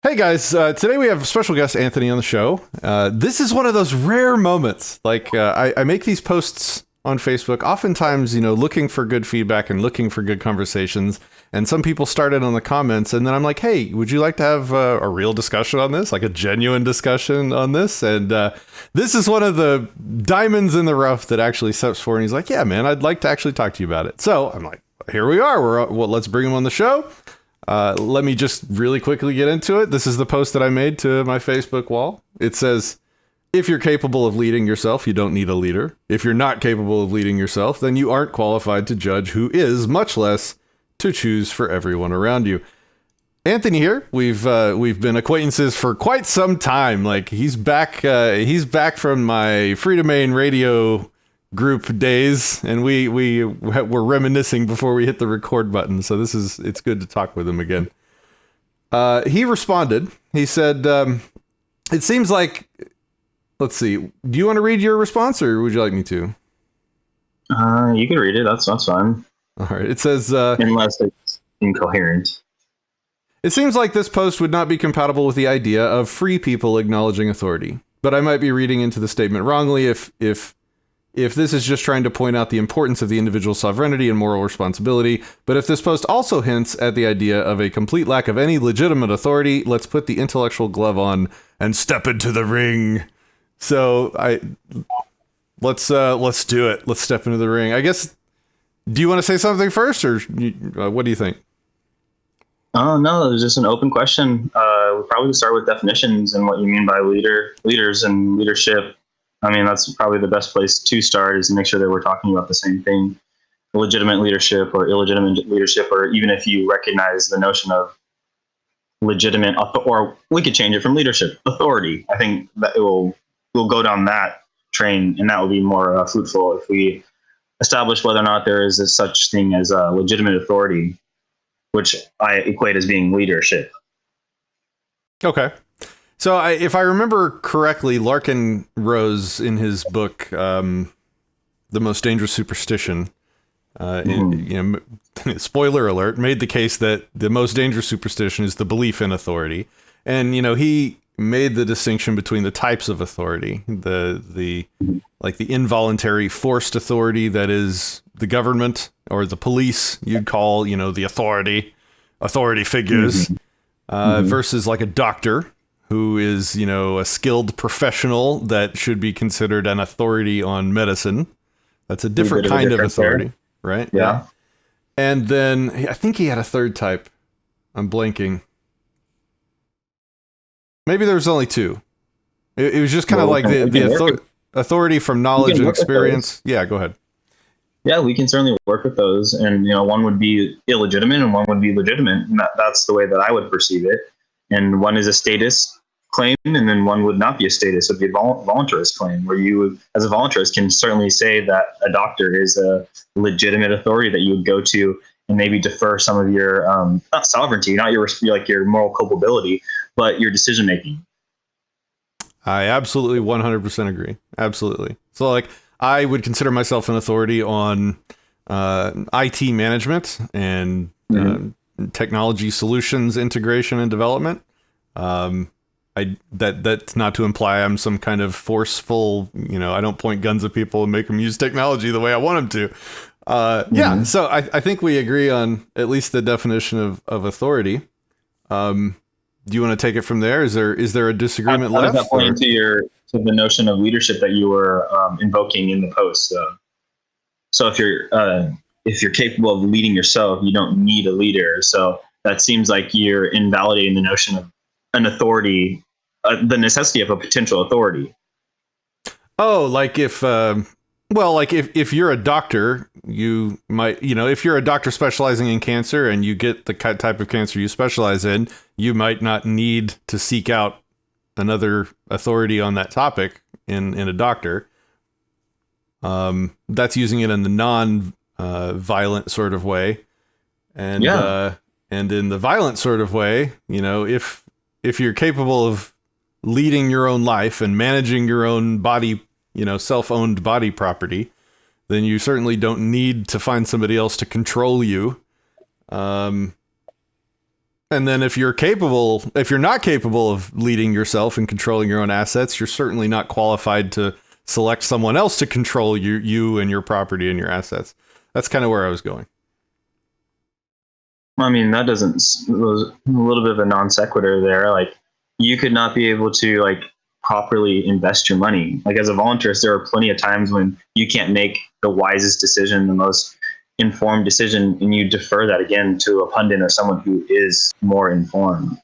Hey guys, today we have special guest Anthony on the show. This is one of those rare moments. I make these posts on Facebook, oftentimes, looking for good feedback and looking for good conversations. And some people started on the comments, and then I'm like, hey, would you like to have a real discussion on this? Like a genuine discussion on this? And this is one of the diamonds in the rough that actually steps forward. And he's like, yeah, man, I'd like to actually talk to you about it. So I'm like, here we are. Let's bring him on the show. Let me just really quickly get into it. This is the post that I made to my Facebook wall. It says, if you're capable of leading yourself, you don't need a leader. If you're not capable of leading yourself, then you aren't qualified to judge who is, much less to choose for everyone around you. Anthony here. We've been acquaintances for quite some time. Like he's back from my Free Domain radio group days, and we were reminiscing before we hit the record button. So it's good to talk with him again. He responded. He said, it seems like, let's see, do you want to read your response or would you like me to? You can read it. That's fine. All right. It says, unless it's incoherent. It seems like this post would not be compatible with the idea of free people acknowledging authority, but I might be reading into the statement wrongly if this is just trying to point out the importance of the individual's sovereignty and moral responsibility. But if this post also hints at the idea of a complete lack of any legitimate authority, let's put the intellectual glove on and step into the ring. So let's do it. Let's step into the ring. I guess, do you want to say something first, or what do you think? Oh, no, it was just an open question. We'll probably start with definitions and what you mean by leaders and leadership. I mean, that's probably the best place to start, is to make sure that we're talking about the same thing. Legitimate leadership or illegitimate leadership, or even if you recognize the notion of legitimate, or we could change it from leadership, authority. I think that we'll go down that train, and that will be more fruitful if we establish whether or not there is a such thing as a legitimate authority, which I equate as being leadership. Okay. So if I remember correctly, Larkin Rose, in his book, The Most Dangerous Superstition, spoiler alert, made the case that the most dangerous superstition is the belief in authority. And, he made the distinction between the types of authority, the involuntary forced authority that is the government or the police, you'd call, the authority figures, versus like a doctor, who is, a skilled professional that should be considered an authority on medicine. That's a different kind of authority, right? Yeah. And then I think he had a third type. I'm blanking. Maybe there was only two. It was just kind of like the authority from knowledge and experience. Yeah, go ahead. Yeah, we can certainly work with those. And, one would be illegitimate and one would be legitimate. And that's the way that I would perceive it. And one is a status claim, and then one would not be a status. It would be a voluntarist claim, where you, as a voluntarist, can certainly say that a doctor is a legitimate authority that you would go to and maybe defer some of your, not sovereignty, not your moral culpability, but your decision making. I absolutely 100% agree. Absolutely. So I would consider myself an authority on IT management and technology solutions integration and development. That's not to imply I'm some kind of forceful, I don't point guns at people and make them use technology the way I want them to. Yeah, so I think we agree on at least the definition of authority. Do you want to take it from there? Is there a disagreement left? How does that play into the notion of leadership that you were invoking in the post? So if you're capable of leading yourself, you don't need a leader. So that seems like you're invalidating the notion of an authority, the necessity of a potential authority. Oh, like if you're a doctor, you might, if you're a doctor specializing in cancer and you get the type of cancer you specialize in, you might not need to seek out another authority on that topic in a doctor. That's using it in the non-violent sort of way. And in the violent sort of way, if you're capable of leading your own life and managing your own body, self-owned body property, then you certainly don't need to find somebody else to control you. And then if you're not capable of leading yourself and controlling your own assets, you're certainly not qualified to select someone else to control you and your property and your assets. That's kind of where I was going. I mean, that doesn't, was a little bit of a non sequitur there. Like, you could not be able to like properly invest your money. Like, as a voluntarist, there are plenty of times when you can't make the wisest decision, the most informed decision, and you defer that again to a pundit or someone who is more informed.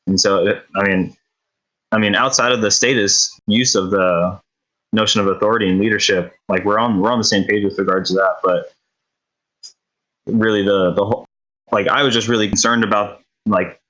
And so, I mean, outside of the status use of the notion of authority and leadership, like we're on the same page with regards to that. But really, the whole, like, I was just really concerned about like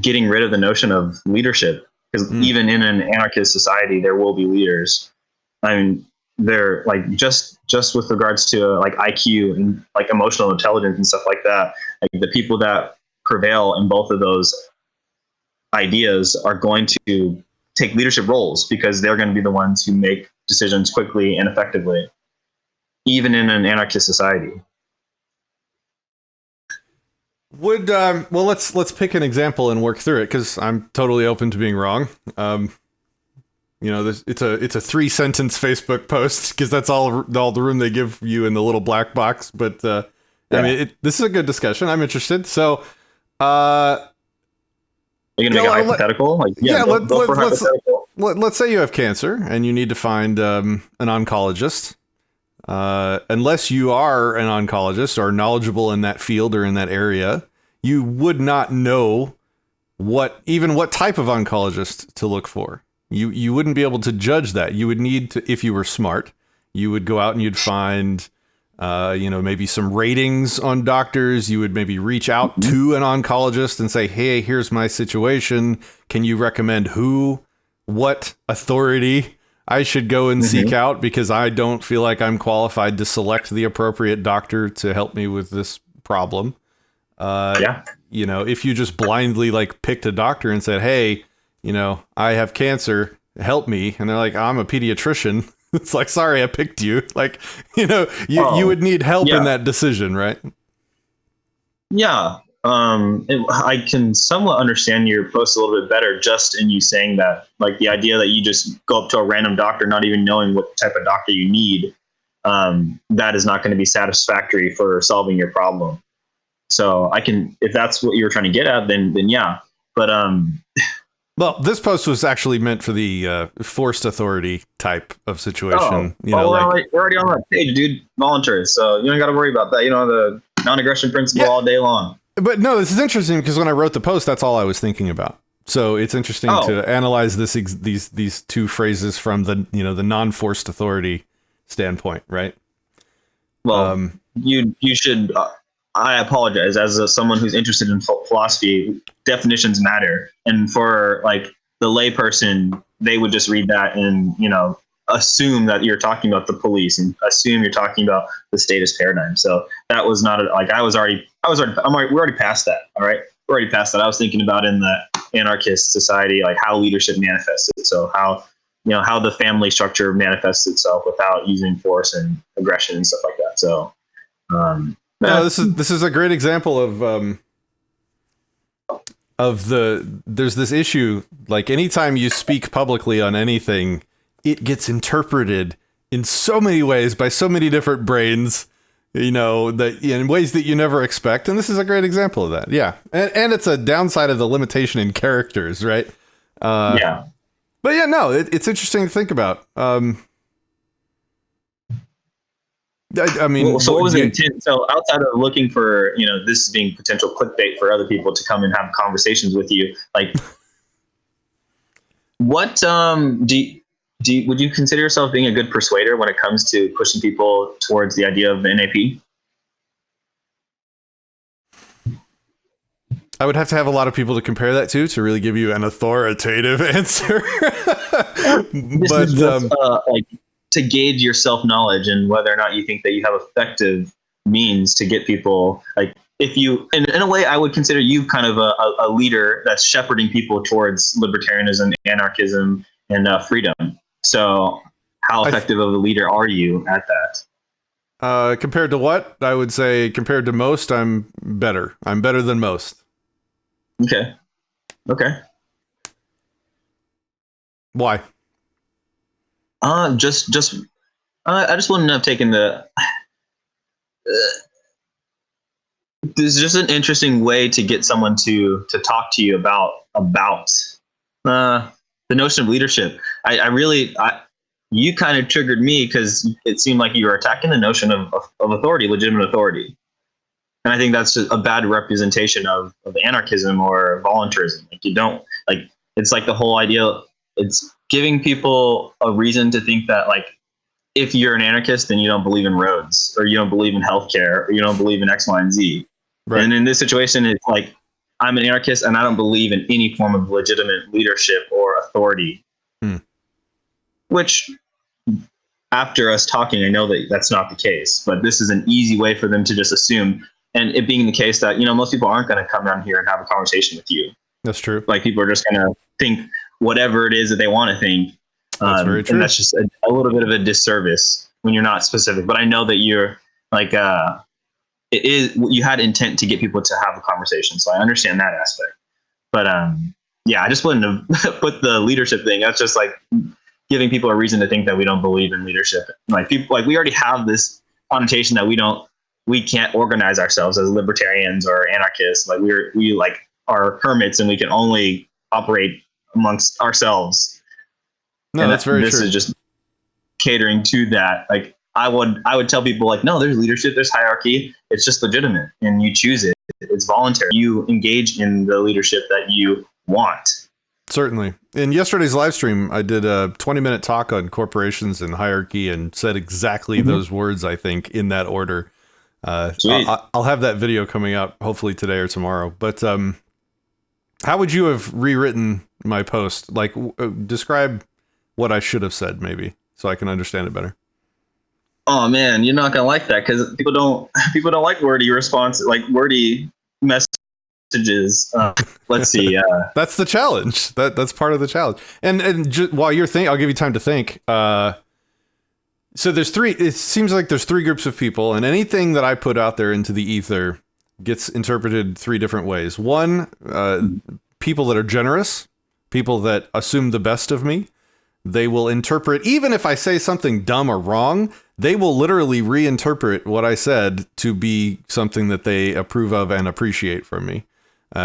getting rid of the notion of leadership, because even in an anarchist society, there will be leaders. I mean, they're like just with regards to like IQ and like emotional intelligence and stuff like that. Like, the people that prevail in both of those ideas are going to take leadership roles, because they're going to be the ones who make decisions quickly and effectively, even in an anarchist society. Would well, let's pick an example and work through it, because I'm totally open to being wrong. You know, it's a 3-sentence Facebook post, because that's all the room they give you in the little black box. But I mean, this is a good discussion. I'm interested. So, are you gonna make a hypothetical? Let's say you have cancer and you need to find an oncologist. Unless you are an oncologist or knowledgeable in that field or in that area, you would not know what type of oncologist to look for. You wouldn't be able to judge that. You would need to, if you were smart, you would go out and you'd find, maybe some ratings on doctors. You would maybe reach out to an oncologist and say, hey, here's my situation. Can you recommend what authority I should go and seek out, because I don't feel like I'm qualified to select the appropriate doctor to help me with this problem. If you just blindly like picked a doctor and said, hey, I have cancer, help me. And they're like, I'm a pediatrician. It's like, sorry, I picked you. Like, you would need help in that decision, right? Yeah. I can somewhat understand your post a little bit better just in you saying that, like, the idea that you just go up to a random doctor, not even knowing what type of doctor you need, that is not going to be satisfactory for solving your problem. So if that's what you were trying to get at, then yeah. But, well, this post was actually meant for the forced authority type of situation. We're already on that page, dude. Volunteers, so you don't got to worry about that. The non-aggression principle all day long. But no, this is interesting, because when I wrote the post, that's all I was thinking about. So it's interesting to analyze these two phrases from the the non-forced authority standpoint, right? Well, you should. I apologize, as someone who's interested in philosophy. Definitions matter, and for like the layperson, they would just read that and assume that you're talking about the police and assume you're talking about the status paradigm. So that was not we're already past that. All right. We're already past that. I was thinking about in the anarchist society, like how leadership manifested. So how the family structure manifests itself without using force and aggression and stuff like that. So, this is a great example of there's this issue, like anytime you speak publicly on anything, it gets interpreted in so many ways by so many different brains, that in ways that you never expect. And this is a great example of that. Yeah. And it's a downside of the limitation in characters, right? Yeah. But yeah, no, it's interesting to think about. I mean, so what was the intent? So outside of looking for, this being potential clickbait for other people to come and have conversations with you, like, what would you consider yourself being a good persuader when it comes to pushing people towards the idea of the NAP? I would have to have a lot of people to compare that to really give you an authoritative answer. Like, to gauge your self-knowledge and whether or not you think that you have effective means to get people, like, if you, in a way, I would consider you kind of a leader that's shepherding people towards libertarianism, anarchism, and freedom. So how effective of a leader are you at that? Compared to what? I would say compared to most, I'm better. I'm better than most. Okay. Okay. Why? Just I just wouldn't have taken the. This is just an interesting way to get someone to talk to you about uh, the notion of leadership. I really, you kind of triggered me because it seemed like you were attacking the notion of authority, legitimate authority, and I think that's just a bad representation of anarchism or voluntarism. Like you don't like it's like the whole idea. It's giving people a reason to think that like if you're an anarchist, then you don't believe in roads, or you don't believe in healthcare, or you don't believe in X, Y, and Z. Right. And in this situation, it's like I'm an anarchist and I don't believe in any form of legitimate leadership or authority. Hmm. Which, after us talking, I know that that's not the case. But this is an easy way for them to just assume, and it being the case that most people aren't going to come down here and have a conversation with you. That's true. Like people are just going to think whatever it is that they want to think. That's very true. And that's just a little bit of a disservice when you're not specific. But I know that you're like, it is, you had intent to get people to have a conversation. So I understand that aspect. But yeah, I just wouldn't have put the leadership thing. That's just like giving people a reason to think that we don't believe in leadership. Like people, like we already have this connotation that we can't organize ourselves as libertarians or anarchists. Like we like are hermits and we can only operate amongst ourselves. No, that's very true. This is just catering to that. Like I would tell people like, no, there's leadership, there's hierarchy. It's just legitimate and you choose it. It's voluntary. You engage in the leadership that you want. Certainly. In yesterday's live stream, I did a 20-minute talk on corporations and hierarchy and said exactly those words, I think, in that order. I'll have that video coming out hopefully today or tomorrow. But how would you have rewritten my post? Like, describe what I should have said, maybe, so I can understand it better. Oh man, you're not gonna like that because people don't like wordy messages. Let's see. That's the challenge. That's part of the challenge. And while you're thinking, I'll give you time to think. So there's three. It seems like there's three groups of people, and anything that I put out there into the ether gets interpreted three different ways. One, people that are generous, people that assume the best of me. They will interpret, even if I say something dumb or wrong, they will literally reinterpret what I said to be something that they approve of and appreciate from me.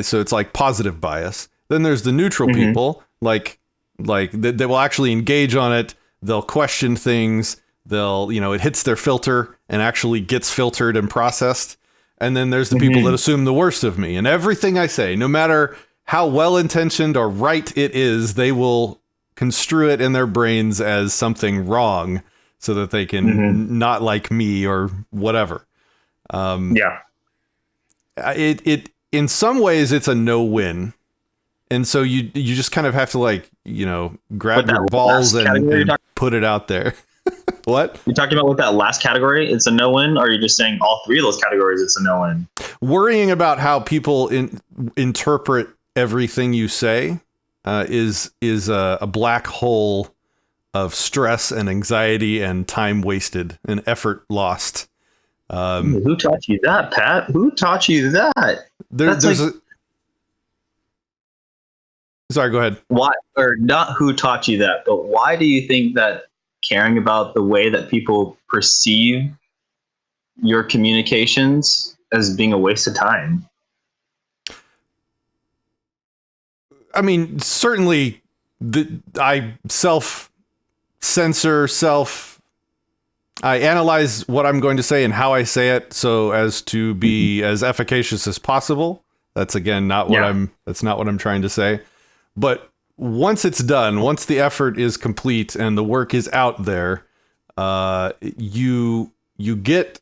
So it's like positive bias. Then there's the neutral people, like they will actually engage on it. They'll question things. They'll, it hits their filter and actually gets filtered and processed. And then there's the people that assume the worst of me. And everything I say, no matter how well-intentioned or right it is, they will construe it in their brains as something wrong so that they can not like me or whatever. It in some ways it's a no-win. And so you just kind of have to grab your balls and put it out there. What? You're talking about with that last category, it's a no-win, or are you just saying all three of those categories it's a no-win? Worrying about how people interpret everything you say is a black hole of stress and anxiety and time wasted and effort lost. Who taught you that, Pat? Who taught you that? Sorry, go ahead. Why, or not who taught you that, but why do you think that caring about the way that people perceive your communications as being a waste of time? I mean, certainly I self-censor, I analyze what I'm going to say and how I say it so as to be as efficacious as possible. That's again that's not what I'm trying to say. But once it's done, once the effort is complete and the work is out there, you get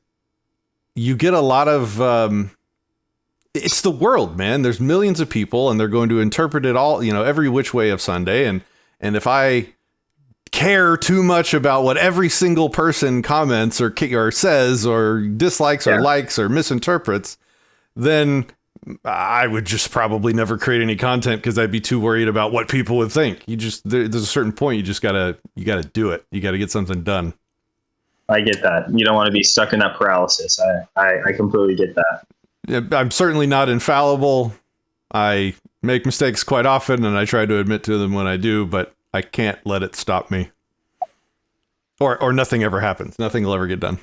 a lot of it's the world, man. There's millions of people and they're going to interpret it all, every which way of Sunday. And if I care too much about what every single person comments or says or dislikes or likes or misinterprets, then I would just probably never create any content because I'd be too worried about what people would think. There's a certain point you just gotta do it. You gotta get something done. I get that. You don't want to be stuck in that paralysis. I completely get that. I'm certainly not infallible. I make mistakes quite often, and I try to admit to them when I do, but I can't let it stop me. Or nothing ever happens. Nothing will ever get done.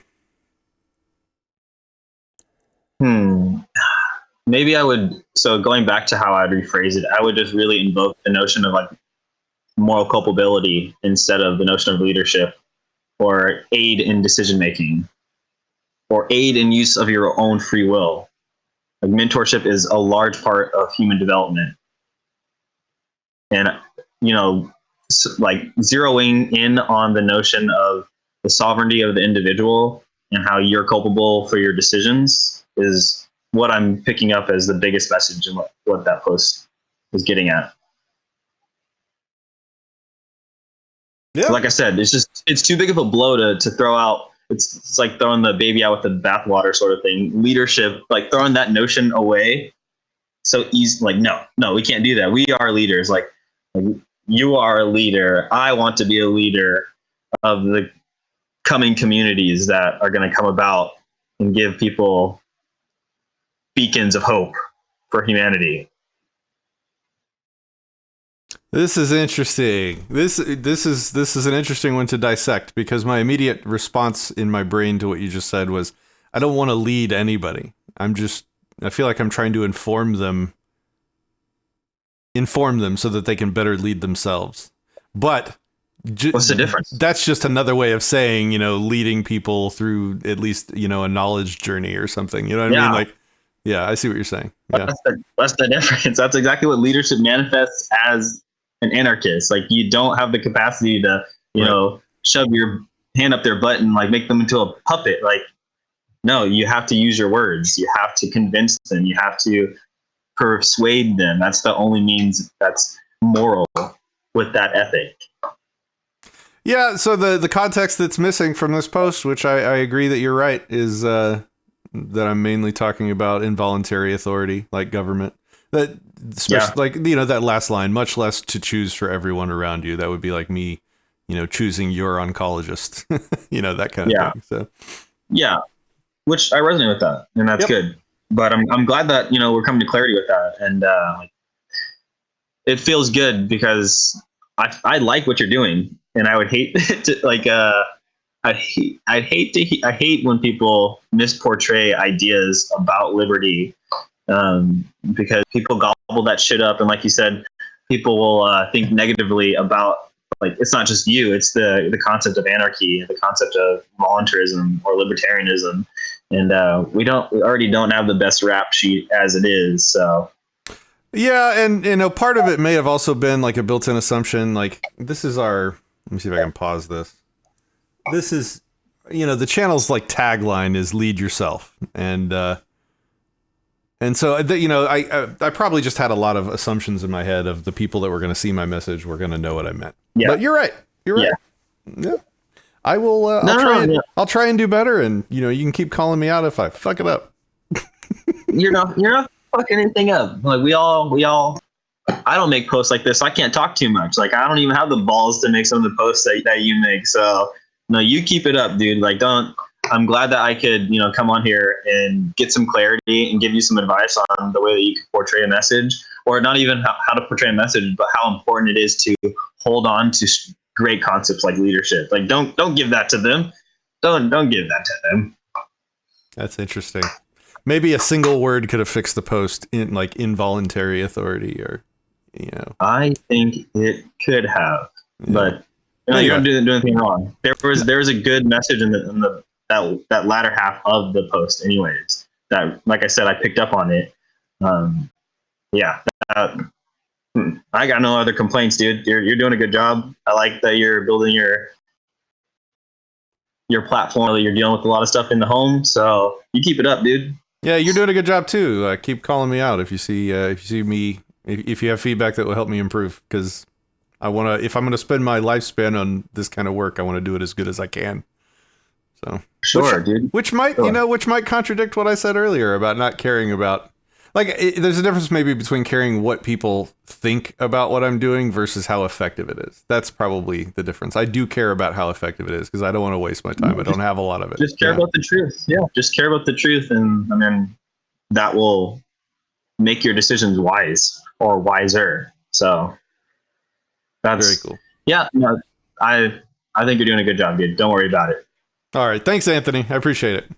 Maybe I would. So going back to how I'd rephrase it, I would just really invoke the notion of like moral culpability instead of the notion of leadership, or aid in decision making, or aid in use of your own free will. Like mentorship is a large part of human development, and like zeroing in on the notion of the sovereignty of the individual and how you're culpable for your decisions is what I'm picking up as the biggest message and what that post is getting at. Yeah. Like I said, it's too big of a blow to throw out. It's like throwing the baby out with the bathwater sort of thing. Leadership, like throwing that notion away so easy. Like, no, we can't do that. We are leaders. Like you are a leader. I want to be a leader of the coming communities that are going to come about and give people beacons of hope for humanity. This is interesting. This is an interesting one to dissect, because my immediate response in my brain to what you just said was, I don't want to lead anybody. I feel like I'm trying to inform them so that they can better lead themselves. But what's the difference? That's just another way of saying, leading people through at least, a knowledge journey or something. You know what I mean? Like, yeah, I see what you're saying. Yeah. That's the difference. That's exactly what leadership manifests as an anarchist. Like, you don't have the capacity to, shove your hand up their butt and like make them into a puppet. Like, no, you have to use your words. You have to convince them. You have to persuade them. That's the only means that's moral with that ethic. Yeah. So the context that's missing from this post, which I agree that you're right, is that I'm mainly talking about involuntary authority, like government. That, like, that last line, much less to choose for everyone around you. That would be like me, choosing your oncologist, that kind of thing. So, yeah, which I resonate with that, and that's good. But I'm glad that, we're coming to clarity with that. And it feels good because I like what you're doing, and I would hate to like, I hate when people misportray ideas about liberty, because people gobble that shit up, and like you said, people will think negatively about, like, it's not just you, it's the concept of anarchy, the concept of voluntarism or libertarianism, and we already don't have the best rap sheet as it is. So yeah, and part of it may have also been like a built-in assumption. Like, this is let me see if I can pause this. This is, the channel's like tagline is lead yourself. And so, I probably just had a lot of assumptions in my head of the people that were going to see my message were going to know what I meant. Yeah. But you're right. Yeah. I will, I'll try and do better. And, you can keep calling me out if I fuck it up. You're not fucking anything up. Like, we all, I don't make posts like this. So I can't talk too much. Like, I don't even have the balls to make some of the posts that you make. So no, you keep it up, dude. Like, I'm glad that I could, come on here and get some clarity and give you some advice on the way that you can portray a message, or not even how to portray a message, but how important it is to hold on to great concepts like leadership. Like, don't give that to them. Don't give that to them. That's interesting. Maybe a single word could have fixed the post, in like involuntary authority, or, I think it could have, but you don't do anything wrong. There was a good message in that latter half of the post, anyways. That, like I said, I picked up on it. I got no other complaints, dude. You're doing a good job. I like that you're building your platform. That you're dealing with a lot of stuff in the home, so you keep it up, dude. Yeah, you're doing a good job too. Keep calling me out if you see me. If you have feedback that will help me improve, because if I'm gonna spend my lifespan on this kind of work, I want to do it as good as I can. So sure, dude. Which might contradict what I said earlier about not caring about. Like, there's a difference maybe between caring what people think about what I'm doing versus how effective it is. That's probably the difference. I do care about how effective it is, because I don't want to waste my time. I don't have a lot of it. Just care about the truth. Yeah, just care about the truth, and I mean, that will make your decisions wise or wiser. So that's Very cool. Yeah, no, I think you're doing a good job, dude. Don't worry about it. All right. Thanks, Anthony. I appreciate it.